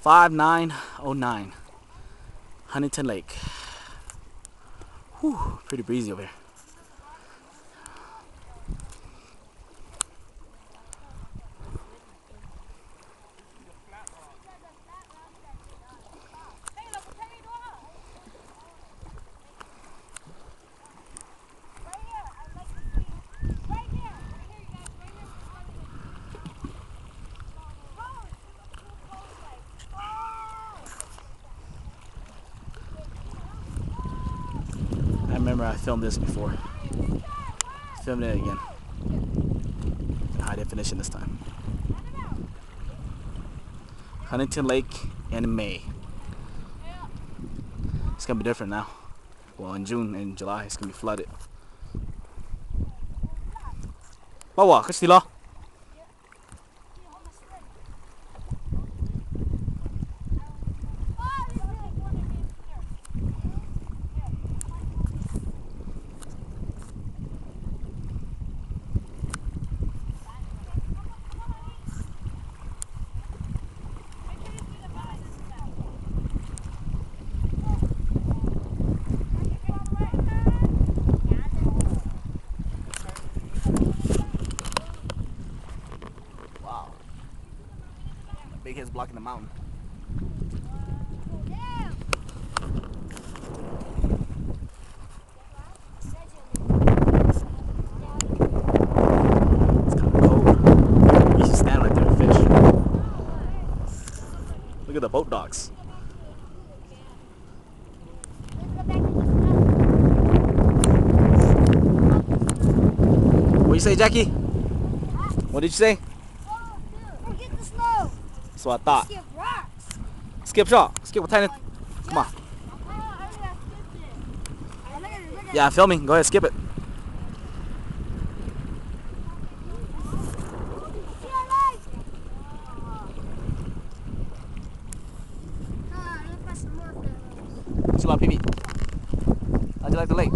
5909 Huntington Lake. Whew, pretty breezy over here. I remember I filmed this before. Filmed it again. High definition this time. Huntington Lake in May. It's gonna be different now. Well, in June and July, it's gonna be flooded. Bawa, kasi lo. Big head's blocking the mountain. It's kind of cold. You should stand right there and fish. Look at the boat docks. What did you say, Jackie? What did you say? So I thought. Skip rocks. Skip shot. Skip what tiny. Come on. Yeah, filming. Go ahead, skip it. Sila PB. How'd you like the lake?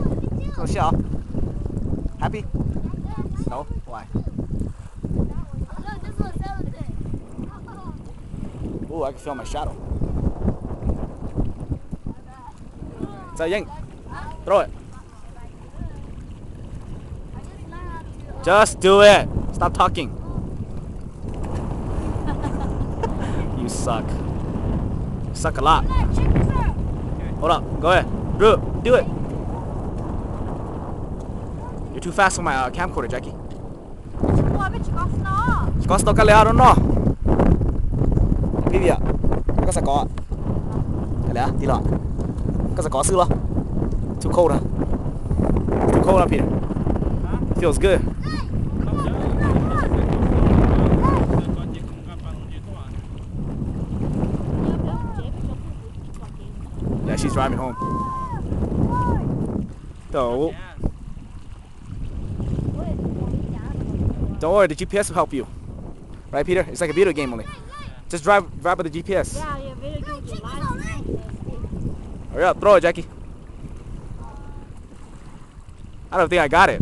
Go shot. Happy? No? Why? Ooh, I can feel my shadow. It's a yank. Throw it. Just do it. Stop talking. You suck. You suck a lot. Hold up. Go ahead. Do it. You're too fast for my camcorder, Jackie. Costa kaliaro no. Cái gì ạ? Có sạc có ạ? Cái này tí lọ. Có sạc có sư lo. Too cold huh? Too cold up here. Feels good. Yeah, she's driving home. So, don't worry, the GPS will help you. Right, Peter? It's like a video game only. Just drive with the GPS. Yeah, video game. Hurry up, throw it, Jackie. I don't think I got it.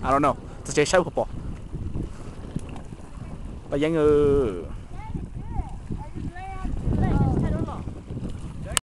I don't know. Just say shout football. But young